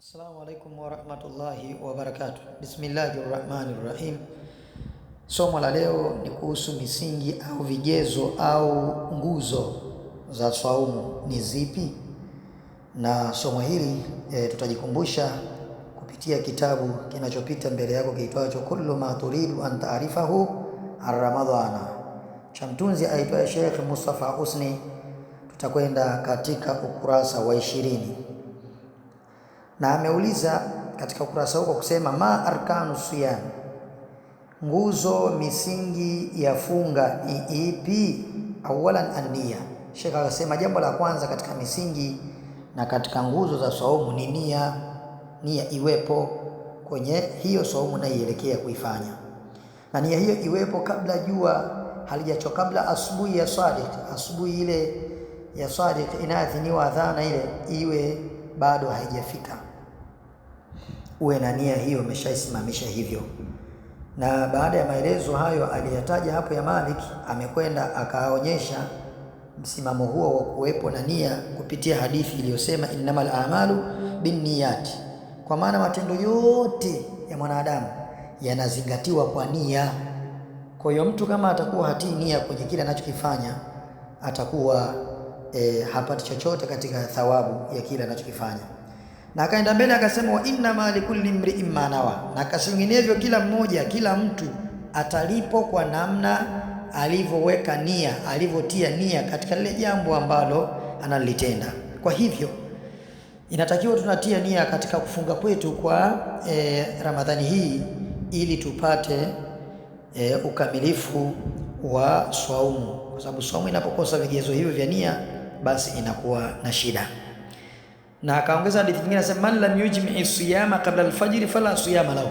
Assalamu alaikum warahmatullahi wabarakatuh. Bismillahirrahmanirrahim. Somo la leo ni kuhusu misingi au vigezo au nguzo za swaumu ni zipi, na somo hili tutajikumbusha kupitia kitabu kinachopita mbele yako kiitwacho Kullu ma turidu an ta'rifahu ar-Ramadhana cha mtunzi aitwaye Sheikh Mustafa Husni. Tutakwenda katika ukurasa wa 20 na ameuliza katika ukurasa huko kusema ma arkanu siyam, nguzo misingi ya funga ni ipi? Awalan an-niyya. Sheikh akasema jambo la kwanza katika misingi na katika nguzo za saumu ni nia. Nia iwepo kwenye hiyo saumu naielekea kuifanya, na nia hiyo iwepo kabla jua halijachoka, kabla asubuhi ya sadiq, asubuhi ile ya sadiq inaadhiniwa adhana ile iwe bado haijafika, uwe na nia hiyo umeshaisimamisha hivyo. Na baada ya maelezo hayo aliyataja hapo ya Malik, amekwenda akaonyesha msimamo huo wa kuwepo na nia kupitia hadithi iliyosema innamal a'malu binniyati, kwa maana matendo yote ya mwanadamu yanazingatiwa kwa nia. Kwa hiyo mtu kama atakuwa hatii nia kwenye kile anachokifanya atakuwa hapati chochote katika thawabu ya kile anachokifanya. Na akaenda mbele akasema wa inna ma likulli imri'in ma nawa, na kasinginevyo kila mtu atalipo kwa namna alivyoweka nia, alivyotia nia katika lile jambo ambalo analitenda. Kwa hivyo inatakiwa tunatia nia katika kufunga kwetu kwa Ramadhani hii ili tupate ukamilifu wa swaumu, kwa sababu swaumu inapokosa vigezo hivyo vya nia basi inakuwa na shida. Na akaongeza hadithi nyingine anasema man lam yujmi siyama qabla al-fajr fala siyama lahu,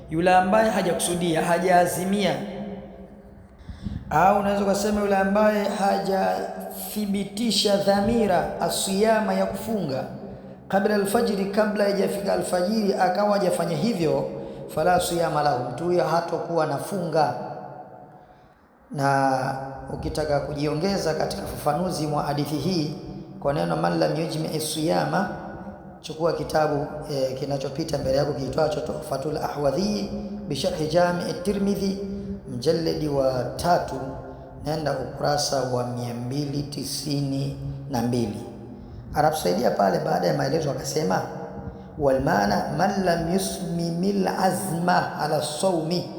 yule ambaye hajakusudia, hajaazimia, au unaweza kusema yule ambaye hajathibitisha dhamira asiyama ya kufunga kabla al-fajr, kabla haijafika alfajiri akawa hajafanya hivyo, fala siyama lahu, mtu huyo hatakuwa nafunga. Na ukitaka kujiongeza katika ufafanuzi mwa hadithi hii kwa neno man lam yujmi siyama, chukua kitabu kinachopita mbele yako kiitwacho Tuhfatul Ahwadhi bi Sharh Jami' at-Tirmidhi mjalladi wa 3, nenda ukurasa wa 292. Anatusaidia pale baada ya maelezo akasema wal maana man lam yusmimil azma ala sawmi,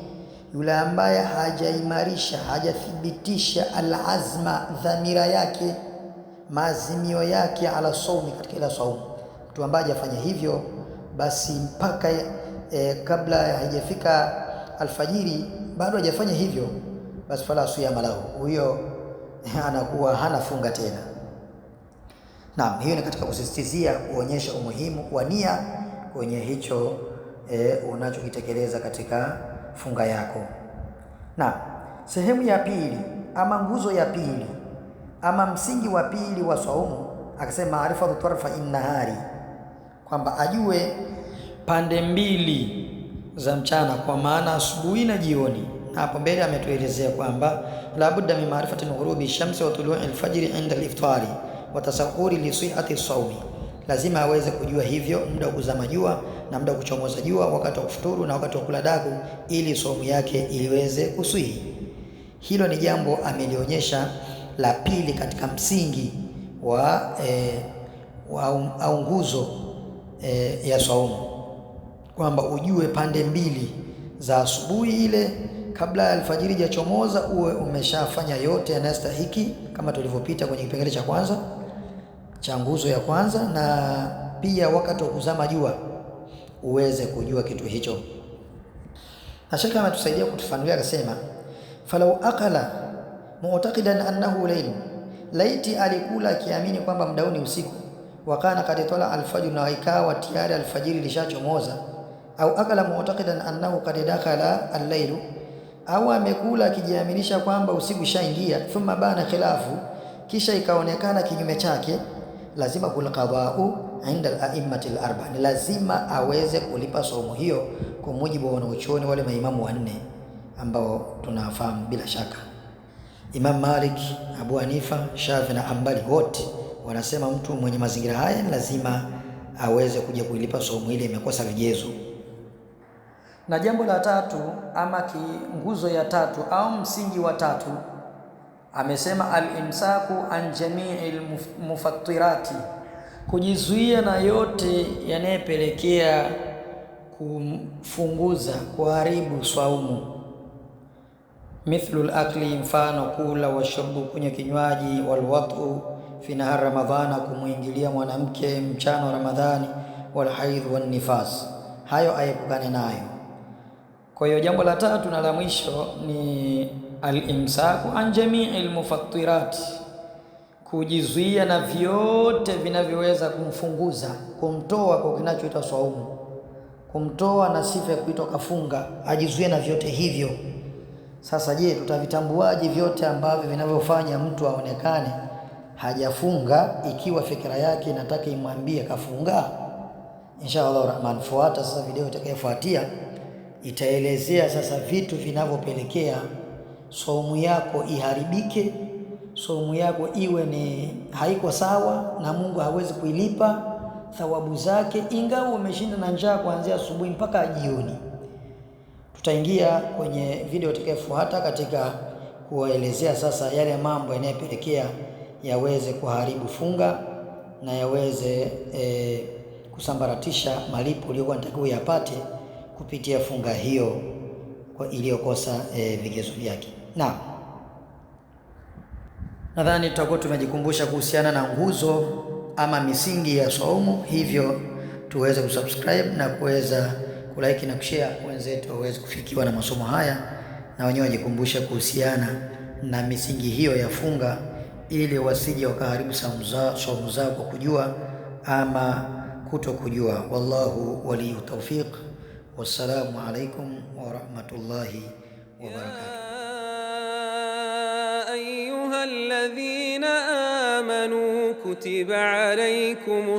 yule ambaye hajaimarisha, hajathibitisha al-azma, dhamira yake, maazimio yake ala saumi, katika ila saumu. Mtu ambaye hajafanya hivyo basi mpaka kabla haijafika alfajiri bado hajafanya hivyo, basi fala siyama lahu, huyo anakuwa hana funga tena. Naam, hiyo ni katika kusisitizia kuonyesha umuhimu wa nia kwenye hicho unachokitekeleza katika funga yako. Na sehemu ya pili ama nguzo ya pili ama msingi wa pili wa saumu, akasema maarifatu tarfa innahari, kwamba ajue pande mbili za mchana, kwa maana asubuhi na jioni. Na hapo mbele ametuelezea kwamba la budda min maarifati ghurubi shamsi wa tulu'i al-fajr inda al-iftari wa tasahhuri li sihhati as-sawmi, lazima aweze kujua hivyo muda wa kuzama jua na muda wa kuchomoza jua, wakati wa kufuturu na wakati wa kula daku, ili saumu yake iliweze kuswihi. Hilo ni jambo amelionyesha la pili katika msingi au nguzo ya saumu, kwamba ujue pande mbili za asubuhi ile kabla ya alfajiri hajachomoza, uwe umeshafanya yote yanayostahiki kama tulivyopita kwenye kipengele cha kwanza cha nguzo ya kwanza, na pia wakati wa kuzama jua uweze kujua kitu hicho. Na shaka ametusaidia kutufanulia akasema falau akala mu'taqidan annahu layl, laiti alikula akiamini kwamba muda ni usiku, wakana kad tala alfajr, na ikawa tayari alfajiri lishachomoza, au akala mu'taqidan annahu kad dakhala al-layl, au amekula akijiaminisha kwamba usiku shaingia, thumma bana khilafu, kisha ikaonekana kinyume chake, lazima kulqadau inda al-a'immati al-arba, ni lazima aweze kulipa saumu hiyo kwa mujibu wa wanachuoni wale maimamu wanne ambao tunafahamu bila shaka. Imam Malik, Abu Hanifa, Shafi na Hanbali wote wanasema mtu mwenye mazingira haya lazima aweze kuja kuilipa saumu ile, imekosa vigezo. Na jambo la tatu ama nguzo ya tatu au msingi wa tatu, amesema al-imsaku an jami'il mufattirati, kujizuia na yote yanayepelekea kufunguza, kuharibu saumu. Mithlu al-akli, mfano kula, wa shurbu, kunywa kinywaji, wal wat'u fi nahar ramadhana, kumuingilia mwanamke mchana wa Ramadhani, wal haidh wan nifas, hayo ayepukane nayo. Kwa hiyo jambo la tatu na la mwisho ni al-imsaku an jami'il mufattirati, kujizuia na vyote vinavyoweza kumfunguza, kumtoa kwa kinachoitwa saumu, kumtoa na sifa ya kuitwa kafunga, ajizuie na vyote hivyo. Sasa je, tutavitambuaje vyote ambavyo vinavyofanya mtu aonekane hajafunga, ikiwa fikra yake inataka imwambie kafunga? Inshallah rahman, fuata sasa video itakayofuatia, itaelezea sasa vitu vinavyopelekea saumu yako iharibike, saumu yako iwe ni haiko sawa na Mungu hawezi kuilipa thawabu zake, ingawa umeshinda na njaa kuanzia asubuhi mpaka jioni. Tutaingia kwenye video itakayofuata katika kuwaelezea sasa yale mambo yanayopelekea yaweze kuharibu funga na yaweze kusambaratisha malipo uliyokuwa unatakiwa yapate kupitia funga hiyo iliyokosa vigezo vyake. Nadhani tutakuwa tumejikumbusha kuhusiana na nguzo ama misingi ya saumu, hivyo tuweze kusubscribe na kuweza kulike na kushare, wenzetu waweze kufikiwa na masomo haya na wenyewe wajikumbusha kuhusiana na misingi hiyo ya funga, ili wasije wakaharibu saumu zao kwa kujua ama kutokujua. Wallahu waliyu tawfiq. Wassalamu alaikum wa rahmatullahi wa barakatuh. أيها الذين آمنوا كتب عليكم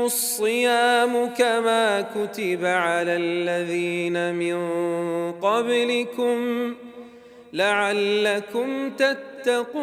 الصيام كما كتب على الذين من قبلكم لعلكم تتقون.